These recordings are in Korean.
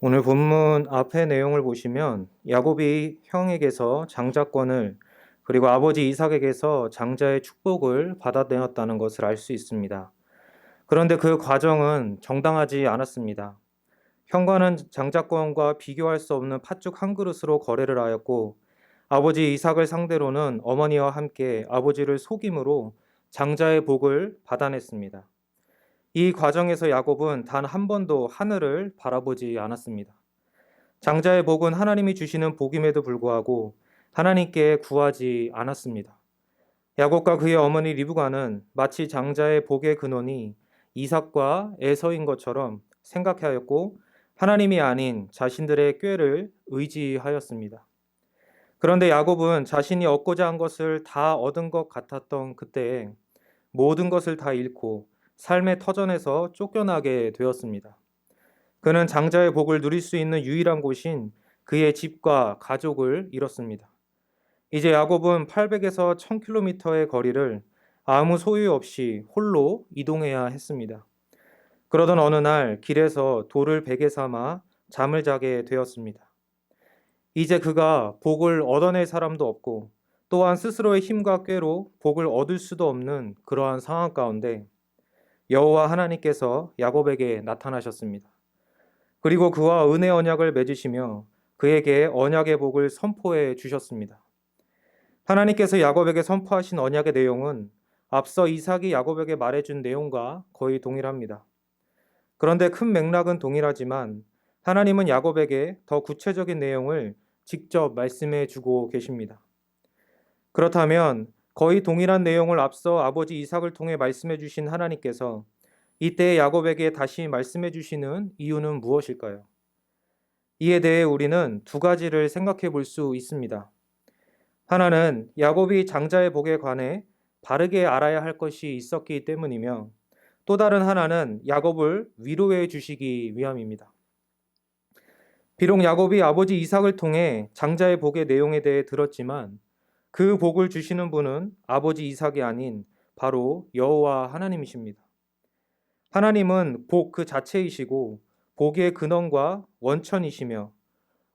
오늘 본문 앞의 내용을 보시면 야곱이 형에게서 장자권을 그리고 아버지 이삭에게서 장자의 축복을 받아내었다는 것을 알 수 있습니다. 그런데 그 과정은 정당하지 않았습니다. 형과는 장자권과 비교할 수 없는 팥죽 한 그릇으로 거래를 하였고 아버지 이삭을 상대로는 어머니와 함께 아버지를 속임으로 장자의 복을 받아냈습니다. 이 과정에서 야곱은 단 한 번도 하늘을 바라보지 않았습니다. 장자의 복은 하나님이 주시는 복임에도 불구하고 하나님께 구하지 않았습니다. 야곱과 그의 어머니 리브가는 마치 장자의 복의 근원이 이삭과 에서인 것처럼 생각하였고 하나님이 아닌 자신들의 꾀를 의지하였습니다. 그런데 야곱은 자신이 얻고자 한 것을 다 얻은 것 같았던 그때에 모든 것을 다 잃고 삶의 터전에서 쫓겨나게 되었습니다. 그는 장자의 복을 누릴 수 있는 유일한 곳인 그의 집과 가족을 잃었습니다. 이제 야곱은 800에서 1000km의 거리를 아무 소유 없이 홀로 이동해야 했습니다. 그러던 어느 날 길에서 돌을 베개 삼아 잠을 자게 되었습니다. 이제 그가 복을 얻어낼 사람도 없고 또한 스스로의 힘과 꾀로 복을 얻을 수도 없는 그러한 상황 가운데 여호와 하나님께서 야곱에게 나타나셨습니다. 그리고 그와 은혜 언약을 맺으시며 그에게 언약의 복을 선포해 주셨습니다. 하나님께서 야곱에게 선포하신 언약의 내용은 앞서 이삭이 야곱에게 말해준 내용과 거의 동일합니다. 그런데 큰 맥락은 동일하지만 하나님은 야곱에게 더 구체적인 내용을 직접 말씀해 주고 계십니다. 그렇다면 거의 동일한 내용을 앞서 아버지 이삭을 통해 말씀해 주신 하나님께서 이때 야곱에게 다시 말씀해 주시는 이유는 무엇일까요? 이에 대해 우리는 두 가지를 생각해 볼 수 있습니다. 하나는 야곱이 장자의 복에 관해 바르게 알아야 할 것이 있었기 때문이며 또 다른 하나는 야곱을 위로해 주시기 위함입니다. 비록 야곱이 아버지 이삭을 통해 장자의 복의 내용에 대해 들었지만 그 복을 주시는 분은 아버지 이삭이 아닌 바로 여호와 하나님이십니다. 하나님은 복 그 자체이시고 복의 근원과 원천이시며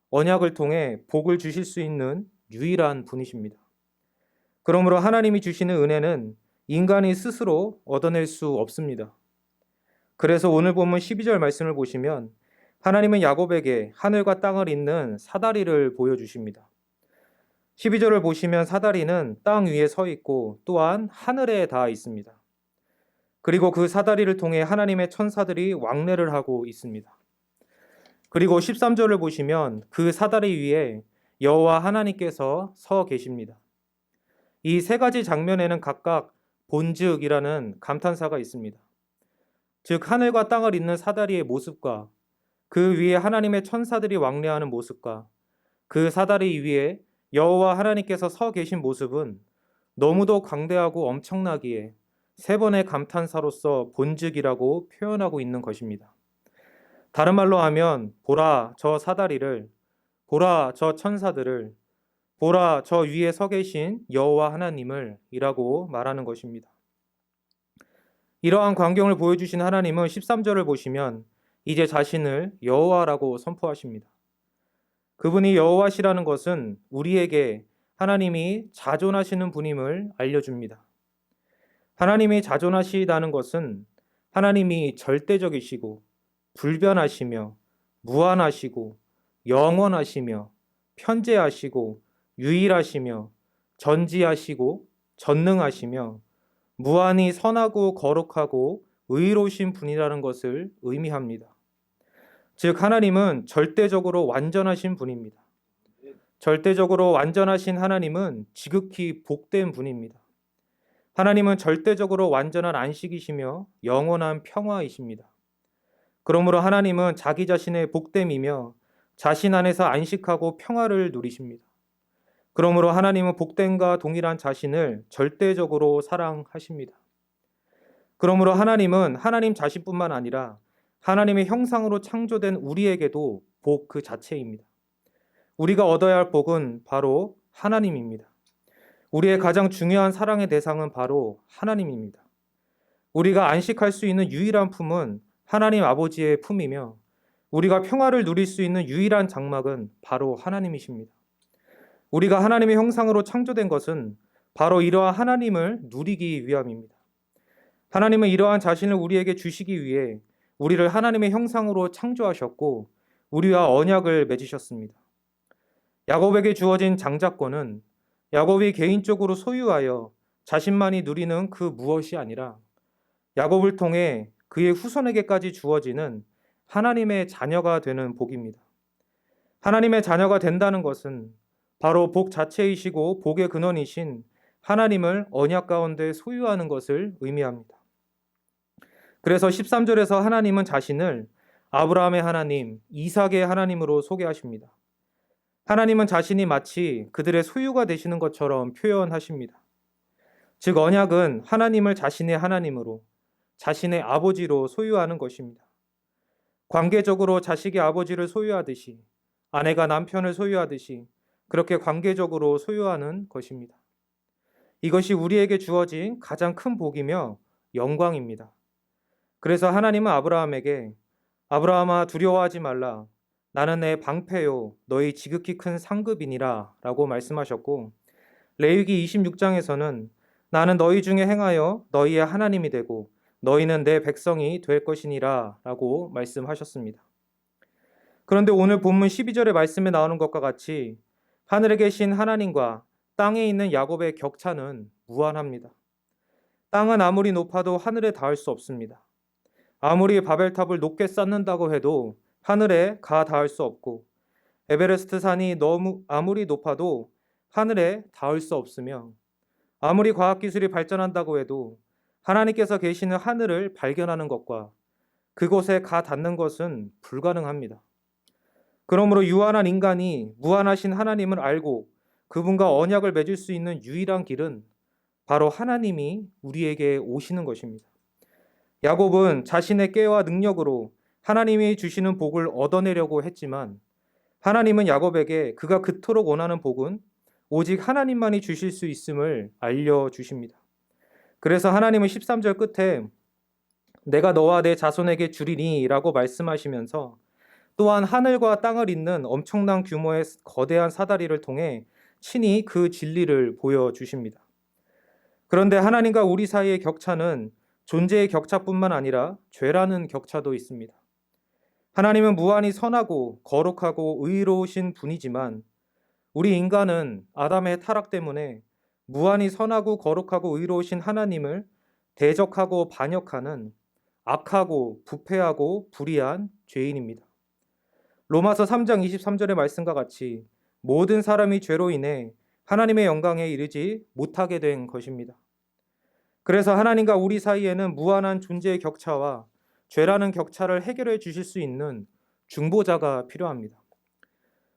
언약을 통해 복을 주실 수 있는 유일한 분이십니다. 그러므로 하나님이 주시는 은혜는 인간이 스스로 얻어낼 수 없습니다. 그래서 오늘 본문 12절 말씀을 보시면 하나님은 야곱에게 하늘과 땅을 잇는 사다리를 보여주십니다. 12절을 보시면 사다리는 땅 위에 서 있고 또한 하늘에 닿아 있습니다. 그리고 그 사다리를 통해 하나님의 천사들이 왕래를 하고 있습니다. 그리고 13절을 보시면 그 사다리 위에 여호와 하나님께서 서 계십니다. 이 세 가지 장면에는 각각 본즉이라는 감탄사가 있습니다. 즉 하늘과 땅을 잇는 사다리의 모습과 그 위에 하나님의 천사들이 왕래하는 모습과 그 사다리 위에 여호와 하나님께서 서 계신 모습은 너무도 광대하고 엄청나기에 세 번의 감탄사로서 본즉이라고 표현하고 있는 것입니다. 다른 말로 하면 보라 저 사다리를, 보라 저 천사들을, 보라 저 위에 서 계신 여호와 하나님을 이라고 말하는 것입니다. 이러한 광경을 보여주신 하나님은 13절을 보시면 이제 자신을 여호와라고 선포하십니다. 그분이 여호와시라는 것은 우리에게 하나님이 자존하시는 분임을 알려줍니다. 하나님이 자존하시다는 것은 하나님이 절대적이시고 불변하시며 무한하시고 영원하시며 편재하시고 유일하시며 전지하시고 전능하시며 무한히 선하고 거룩하고 의로우신 분이라는 것을 의미합니다. 즉 하나님은 절대적으로 완전하신 분입니다. 절대적으로 완전하신 하나님은 지극히 복된 분입니다. 하나님은 절대적으로 완전한 안식이시며 영원한 평화이십니다. 그러므로 하나님은 자기 자신의 복됨이며 자신 안에서 안식하고 평화를 누리십니다. 그러므로 하나님은 복됨과 동일한 자신을 절대적으로 사랑하십니다. 그러므로 하나님은 하나님 자신뿐만 아니라 하나님의 형상으로 창조된 우리에게도 복 그 자체입니다. 우리가 얻어야 할 복은 바로 하나님입니다. 우리의 가장 중요한 사랑의 대상은 바로 하나님입니다. 우리가 안식할 수 있는 유일한 품은 하나님 아버지의 품이며 우리가 평화를 누릴 수 있는 유일한 장막은 바로 하나님이십니다. 우리가 하나님의 형상으로 창조된 것은 바로 이러한 하나님을 누리기 위함입니다. 하나님은 이러한 자신을 우리에게 주시기 위해 우리를 하나님의 형상으로 창조하셨고 우리와 언약을 맺으셨습니다. 야곱에게 주어진 장자권은 야곱이 개인적으로 소유하여 자신만이 누리는 그 무엇이 아니라 야곱을 통해 그의 후손에게까지 주어지는 하나님의 자녀가 되는 복입니다. 하나님의 자녀가 된다는 것은 바로 복 자체이시고 복의 근원이신 하나님을 언약 가운데 소유하는 것을 의미합니다. 그래서 13절에서 하나님은 자신을 아브라함의 하나님, 이삭의 하나님으로 소개하십니다. 하나님은 자신이 마치 그들의 소유가 되시는 것처럼 표현하십니다. 즉 언약은 하나님을 자신의 하나님으로, 자신의 아버지로 소유하는 것입니다. 관계적으로 자식이 아버지를 소유하듯이, 아내가 남편을 소유하듯이 그렇게 관계적으로 소유하는 것입니다. 이것이 우리에게 주어진 가장 큰 복이며 영광입니다. 그래서 하나님은 아브라함에게 아브라함아 두려워하지 말라. 나는 내 방패요 너희 지극히 큰 상급이니라 라고 말씀하셨고 레위기 26장에서는 나는 너희 중에 행하여 너희의 하나님이 되고 너희는 내 백성이 될 것이니라 라고 말씀하셨습니다. 그런데 오늘 본문 12절의 말씀에 나오는 것과 같이 하늘에 계신 하나님과 땅에 있는 야곱의 격차는 무한합니다. 땅은 아무리 높아도 하늘에 닿을 수 없습니다. 아무리 바벨탑을 높게 쌓는다고 해도 하늘에 가 닿을 수 없고 에베레스트 산이 아무리 높아도 하늘에 닿을 수 없으며 아무리 과학기술이 발전한다고 해도 하나님께서 계시는 하늘을 발견하는 것과 그곳에 가 닿는 것은 불가능합니다. 그러므로 유한한 인간이 무한하신 하나님을 알고 그분과 언약을 맺을 수 있는 유일한 길은 바로 하나님이 우리에게 오시는 것입니다. 야곱은 자신의 깨와 능력으로 하나님이 주시는 복을 얻어내려고 했지만 하나님은 야곱에게 그가 그토록 원하는 복은 오직 하나님만이 주실 수 있음을 알려주십니다. 그래서 하나님은 13절 끝에 내가 너와 내 자손에게 주리니 라고 말씀하시면서 또한 하늘과 땅을 잇는 엄청난 규모의 거대한 사다리를 통해 친히 그 진리를 보여주십니다. 그런데 하나님과 우리 사이의 격차는 존재의 격차뿐만 아니라 죄라는 격차도 있습니다. 하나님은 무한히 선하고 거룩하고 의로우신 분이지만 우리 인간은 아담의 타락 때문에 무한히 선하고 거룩하고 의로우신 하나님을 대적하고 반역하는 악하고 부패하고 불의한 죄인입니다. 로마서 3장 23절의 말씀과 같이 모든 사람이 죄로 인해 하나님의 영광에 이르지 못하게 된 것입니다. 그래서 하나님과 우리 사이에는 무한한 존재의 격차와 죄라는 격차를 해결해 주실 수 있는 중보자가 필요합니다.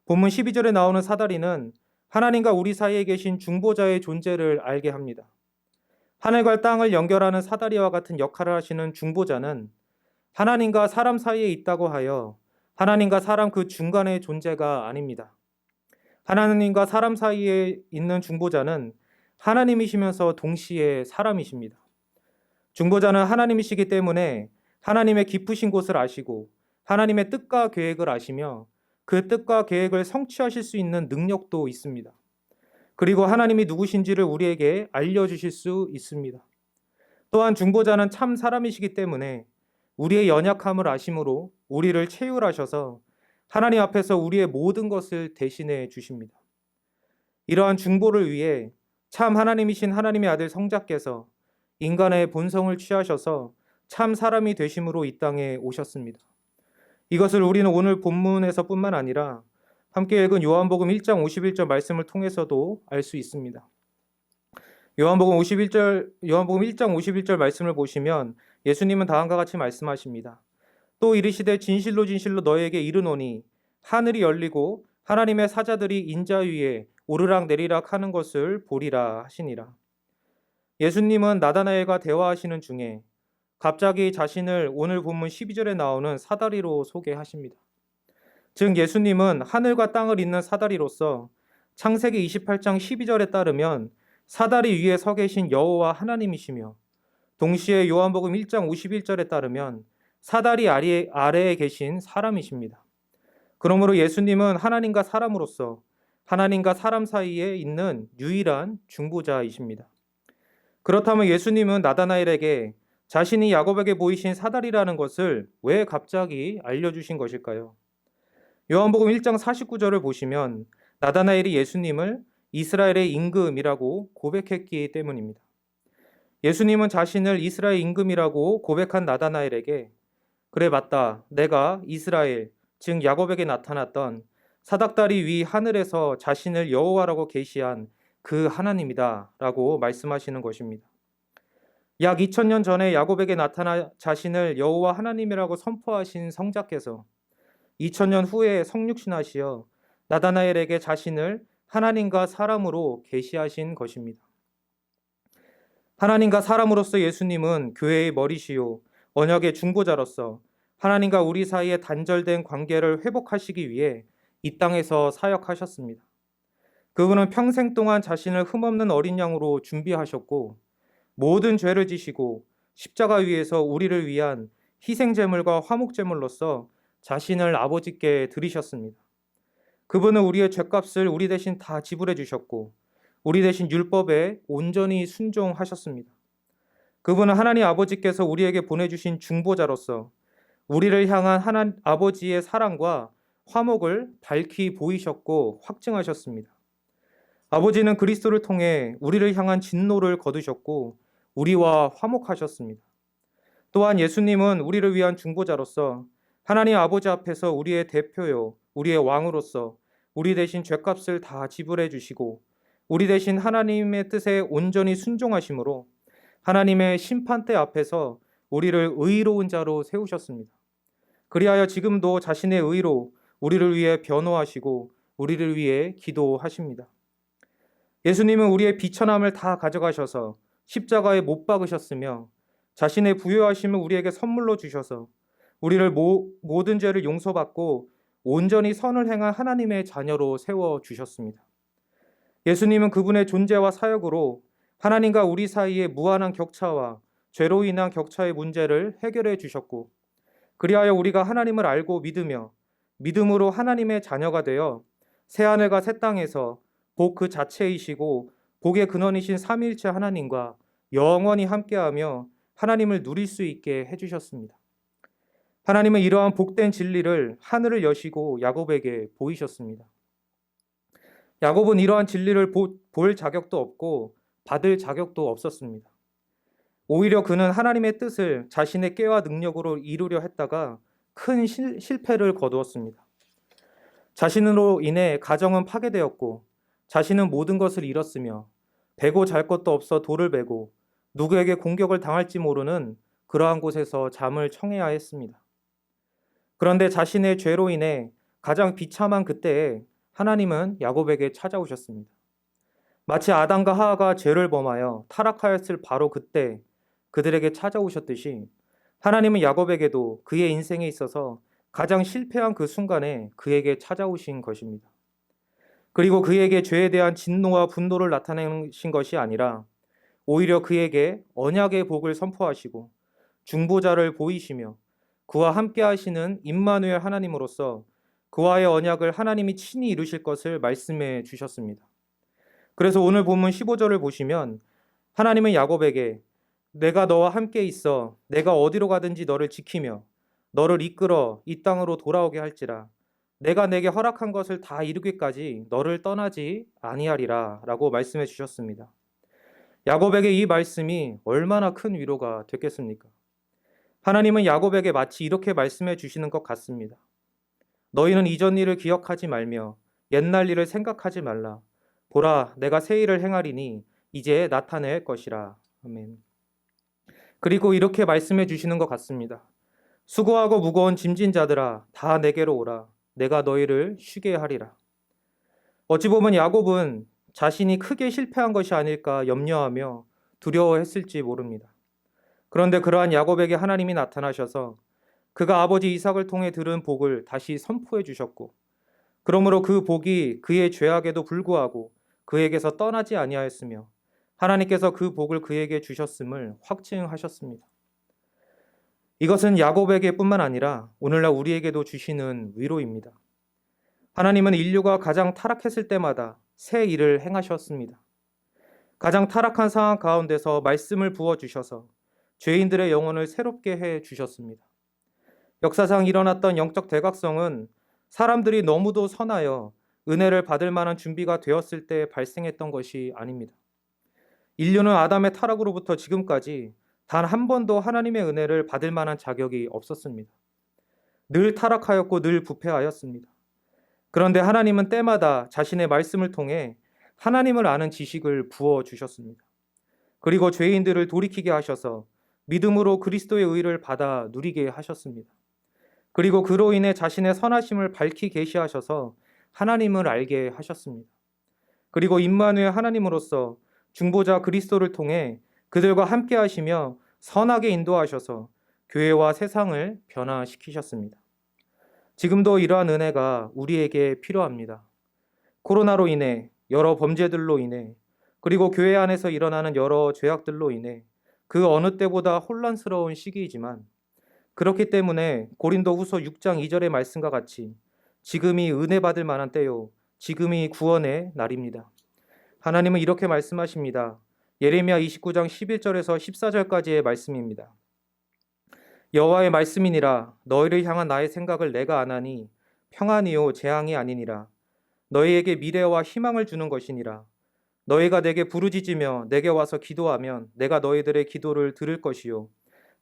본문 12절에 나오는 사다리는 하나님과 우리 사이에 계신 중보자의 존재를 알게 합니다. 하늘과 땅을 연결하는 사다리와 같은 역할을 하시는 중보자는 하나님과 사람 사이에 있다고 하여 하나님과 사람 그 중간의 존재가 아닙니다. 하나님과 사람 사이에 있는 중보자는 하나님이시면서 동시에 사람이십니다. 중보자는 하나님이시기 때문에 하나님의 깊으신 곳을 아시고 하나님의 뜻과 계획을 아시며 그 뜻과 계획을 성취하실 수 있는 능력도 있습니다. 그리고 하나님이 누구신지를 우리에게 알려주실 수 있습니다. 또한 중보자는 참 사람이시기 때문에 우리의 연약함을 아심으로 우리를 체휼하셔서 하나님 앞에서 우리의 모든 것을 대신해 주십니다. 이러한 중보를 위해 참 하나님이신 하나님의 아들 성자께서 인간의 본성을 취하셔서 참 사람이 되심으로 이 땅에 오셨습니다. 이것을 우리는 오늘 본문에서뿐만 아니라 함께 읽은 요한복음 1장 51절 말씀을 통해서도 알 수 있습니다. 요한복음 1장 51절 말씀을 보시면 예수님은 다음과 같이 말씀하십니다. 또 이르시되 진실로 진실로 너희에게 이르노니 하늘이 열리고 하나님의 사자들이 인자 위에 오르락 내리락 하는 것을 보리라 하시니라. 예수님은 나다나엘과 대화하시는 중에 갑자기 자신을 오늘 본문 12절에 나오는 사다리로 소개하십니다. 즉 예수님은 하늘과 땅을 잇는 사다리로서 창세기 28장 12절에 따르면 사다리 위에 서 계신 여호와 하나님이시며 동시에 요한복음 1장 51절에 따르면 사다리 아래에 계신 사람이십니다. 그러므로 예수님은 하나님과 사람으로서 하나님과 사람 사이에 있는 유일한 중보자이십니다. 그렇다면 예수님은 나다나엘에게 자신이 야곱에게 보이신 사다리라는 것을 왜 갑자기 알려주신 것일까요? 요한복음 1장 49절을 보시면 나다나엘이 예수님을 이스라엘의 임금이라고 고백했기 때문입니다. 예수님은 자신을 이스라엘 임금이라고 고백한 나다나엘에게 그래 맞다. 내가 이스라엘 즉 야곱에게 나타났던 사닥다리 위 하늘에서 자신을 여호와라고 계시한 그 하나님이다 라고 말씀하시는 것입니다. 약 2000년 전에 야곱에게 나타나 자신을 여호와 하나님이라고 선포하신 성자께서 2000년 후에 성육신하시어 나다나엘에게 자신을 하나님과 사람으로 계시하신 것입니다. 하나님과 사람으로서 예수님은 교회의 머리시요 언약의 중보자로서 하나님과 우리 사이에 단절된 관계를 회복하시기 위해 이 땅에서 사역하셨습니다. 그분은 평생 동안 자신을 흠없는 어린 양으로 준비하셨고 모든 죄를 지시고 십자가 위에서 우리를 위한 희생제물과 화목제물로서 자신을 아버지께 드리셨습니다. 그분은 우리의 죄값을 우리 대신 다 지불해 주셨고 우리 대신 율법에 온전히 순종하셨습니다. 그분은 하나님 아버지께서 우리에게 보내주신 중보자로서 우리를 향한 하나님 아버지의 사랑과 화목을 밝히 보이셨고 확증하셨습니다. 아버지는 그리스도를 통해 우리를 향한 진노를 거두셨고 우리와 화목하셨습니다. 또한 예수님은 우리를 위한 중보자로서 하나님 아버지 앞에서 우리의 대표요, 우리의 왕으로서 우리 대신 죄값을 다 지불해 주시고 우리 대신 하나님의 뜻에 온전히 순종하심으로 하나님의 심판대 앞에서 우리를 의로운 자로 세우셨습니다. 그리하여 지금도 자신의 의로 우리를 위해 변호하시고 우리를 위해 기도하십니다. 예수님은 우리의 비천함을 다 가져가셔서 십자가에 못 박으셨으며 자신의 부요하심을 우리에게 선물로 주셔서 우리를 모든 죄를 용서받고 온전히 선을 행한 하나님의 자녀로 세워주셨습니다. 예수님은 그분의 존재와 사역으로 하나님과 우리 사이의 무한한 격차와 죄로 인한 격차의 문제를 해결해 주셨고 그리하여 우리가 하나님을 알고 믿으며 믿음으로 하나님의 자녀가 되어 새하늘과 새 땅에서 복 그 자체이시고 복의 근원이신 삼위일체 하나님과 영원히 함께하며 하나님을 누릴 수 있게 해주셨습니다. 하나님은 이러한 복된 진리를 하늘을 여시고 야곱에게 보이셨습니다. 야곱은 이러한 진리를 볼 자격도 없고 받을 자격도 없었습니다. 오히려 그는 하나님의 뜻을 자신의 깨와 능력으로 이루려 했다가 큰 실패를 거두었습니다. 자신으로 인해 가정은 파괴되었고 자신은 모든 것을 잃었으며 베고 잘 것도 없어 돌을 베고 누구에게 공격을 당할지 모르는 그러한 곳에서 잠을 청해야 했습니다. 그런데 자신의 죄로 인해 가장 비참한 그때에 하나님은 야곱에게 찾아오셨습니다. 마치 아담과 하와가 죄를 범하여 타락하였을 바로 그때 그들에게 찾아오셨듯이 하나님은 야곱에게도 그의 인생에 있어서 가장 실패한 그 순간에 그에게 찾아오신 것입니다. 그리고 그에게 죄에 대한 진노와 분노를 나타내신 것이 아니라 오히려 그에게 언약의 복을 선포하시고 중보자를 보이시며 그와 함께 하시는 임마누엘 하나님으로서 그와의 언약을 하나님이 친히 이루실 것을 말씀해 주셨습니다. 그래서 오늘 본문 15절을 보시면 하나님은 야곱에게 내가 너와 함께 있어 내가 어디로 가든지 너를 지키며 너를 이끌어 이 땅으로 돌아오게 할지라 내가 내게 허락한 것을 다 이루기까지 너를 떠나지 아니하리라 라고 말씀해 주셨습니다. 야곱에게 이 말씀이 얼마나 큰 위로가 됐겠습니까? 하나님은 야곱에게 마치 이렇게 말씀해 주시는 것 같습니다. 너희는 이전 일을 기억하지 말며 옛날 일을 생각하지 말라. 보라, 내가 새 일을 행하리니 이제 나타낼 것이라. 아멘. 그리고 이렇게 말씀해 주시는 것 같습니다. 수고하고 무거운 짐진 자들아, 다 내게로 오라. 내가 너희를 쉬게 하리라. 어찌 보면 야곱은 자신이 크게 실패한 것이 아닐까 염려하며 두려워했을지 모릅니다. 그런데 그러한 야곱에게 하나님이 나타나셔서 그가 아버지 이삭을 통해 들은 복을 다시 선포해 주셨고 그러므로 그 복이 그의 죄악에도 불구하고 그에게서 떠나지 아니하였으며 하나님께서 그 복을 그에게 주셨음을 확증하셨습니다. 이것은 야곱에게뿐만 아니라 오늘날 우리에게도 주시는 위로입니다. 하나님은 인류가 가장 타락했을 때마다 새 일을 행하셨습니다. 가장 타락한 상황 가운데서 말씀을 부어주셔서 죄인들의 영혼을 새롭게 해 주셨습니다. 역사상 일어났던 영적 대각성은 사람들이 너무도 선하여 은혜를 받을 만한 준비가 되었을 때 발생했던 것이 아닙니다. 인류는 아담의 타락으로부터 지금까지 단 한 번도 하나님의 은혜를 받을 만한 자격이 없었습니다. 늘 타락하였고 늘 부패하였습니다. 그런데 하나님은 때마다 자신의 말씀을 통해 하나님을 아는 지식을 부어 주셨습니다. 그리고 죄인들을 돌이키게 하셔서 믿음으로 그리스도의 의를 받아 누리게 하셨습니다. 그리고 그로 인해 자신의 선하심을 밝히 계시하셔서 하나님을 알게 하셨습니다. 그리고 임마누엘 하나님으로서 중보자 그리스도를 통해 그들과 함께 하시며 선하게 인도하셔서 교회와 세상을 변화시키셨습니다. 지금도 이러한 은혜가 우리에게 필요합니다. 코로나로 인해, 여러 범죄들로 인해, 그리고 교회 안에서 일어나는 여러 죄악들로 인해 그 어느 때보다 혼란스러운 시기이지만, 그렇기 때문에 고린도후서 6장 2절의 말씀과 같이 지금이 은혜 받을 만한 때요, 지금이 구원의 날입니다. 하나님은 이렇게 말씀하십니다. 예레미야 29장 11절에서 14절까지의 말씀입니다. 여호와의 말씀이니라. 너희를 향한 나의 생각을 내가 아나니 평안이요 재앙이 아니니라. 너희에게 미래와 희망을 주는 것이니라. 너희가 내게 부르짖으며 내게 와서 기도하면 내가 너희들의 기도를 들을 것이요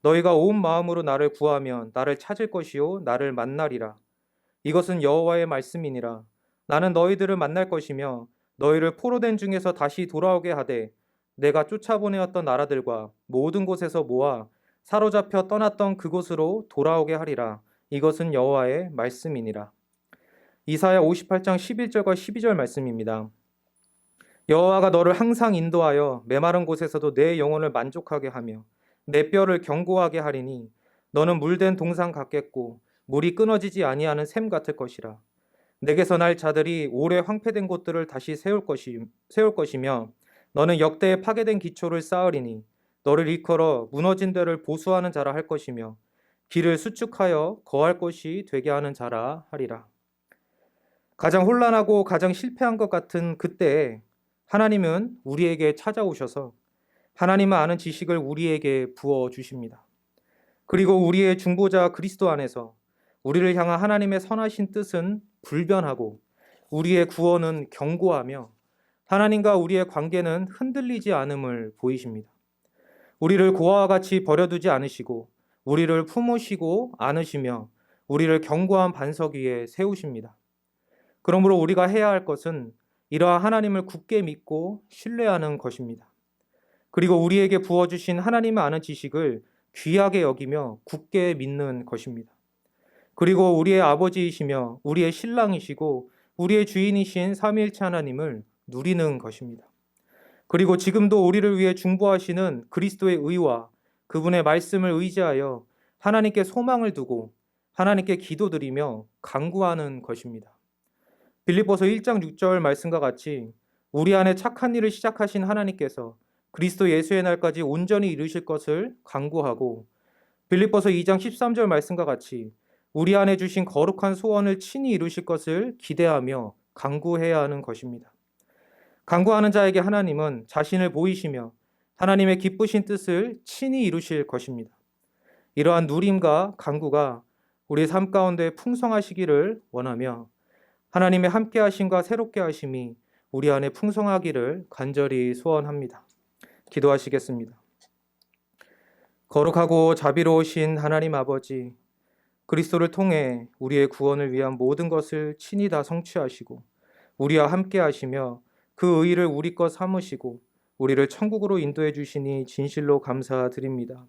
너희가 온 마음으로 나를 구하면 나를 찾을 것이요 나를 만나리라. 이것은 여호와의 말씀이니라. 나는 너희들을 만날 것이며 너희를 포로된 중에서 다시 돌아오게 하되 내가 쫓아보내었던 나라들과 모든 곳에서 모아 사로잡혀 떠났던 그곳으로 돌아오게 하리라. 이것은 여호와의 말씀이니라. 이사야 58장 11절과 12절 말씀입니다. 여호와가 너를 항상 인도하여 메마른 곳에서도 내 영혼을 만족하게 하며 내 뼈를 견고하게 하리니 너는 물된 동산 같겠고 물이 끊어지지 아니하는 샘 같을 것이라. 내게서 날 자들이 오래 황폐된 곳들을 다시 세울 것이며 너는 역대에 파괴된 기초를 쌓으리니 너를 일컬어 무너진 데를 보수하는 자라 할 것이며 길을 수축하여 거할 곳이 되게 하는 자라 하리라. 가장 혼란하고 가장 실패한 것 같은 그때에 하나님은 우리에게 찾아오셔서 하나님을 아는 지식을 우리에게 부어 주십니다. 그리고 우리의 중보자 그리스도 안에서 우리를 향한 하나님의 선하신 뜻은 불변하고 우리의 구원은 견고하며 하나님과 우리의 관계는 흔들리지 않음을 보이십니다. 우리를 고아와 같이 버려두지 않으시고 우리를 품으시고 안으시며 우리를 견고한 반석 위에 세우십니다. 그러므로 우리가 해야 할 것은 이러한 하나님을 굳게 믿고 신뢰하는 것입니다. 그리고 우리에게 부어주신 하나님을 아는 지식을 귀하게 여기며 굳게 믿는 것입니다. 그리고 우리의 아버지이시며 우리의 신랑이시고 우리의 주인이신 삼위일체 하나님을 누리는 것입니다. 그리고 지금도 우리를 위해 중보하시는 그리스도의 의와 그분의 말씀을 의지하여 하나님께 소망을 두고 하나님께 기도드리며 간구하는 것입니다. 빌립보서 1장 6절 말씀과 같이 우리 안에 착한 일을 시작하신 하나님께서 그리스도 예수의 날까지 온전히 이루실 것을 간구하고 빌립보서 2장 13절 말씀과 같이 우리 안에 주신 거룩한 소원을 친히 이루실 것을 기대하며 간구해야 하는 것입니다. 간구하는 자에게 하나님은 자신을 보이시며 하나님의 기쁘신 뜻을 친히 이루실 것입니다. 이러한 누림과 간구가 우리 삶 가운데 풍성하시기를 원하며 하나님의 함께 하심과 새롭게 하심이 우리 안에 풍성하기를 간절히 소원합니다. 기도하시겠습니다. 거룩하고 자비로우신 하나님 아버지, 그리스도를 통해 우리의 구원을 위한 모든 것을 친히 다 성취하시고 우리와 함께 하시며 그 의의를 우리 것 삼으시고 우리를 천국으로 인도해 주시니 진실로 감사드립니다.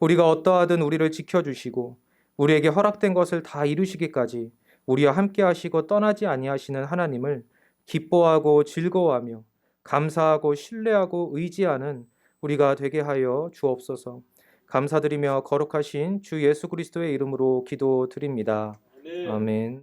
우리가 어떠하든 우리를 지켜주시고 우리에게 허락된 것을 다 이루시기까지 우리와 함께 하시고 떠나지 아니하시는 하나님을 기뻐하고 즐거워하며 감사하고 신뢰하고 의지하는 우리가 되게 하여 주옵소서. 감사드리며 거룩하신 주 예수 그리스도의 이름으로 기도드립니다. 아멘.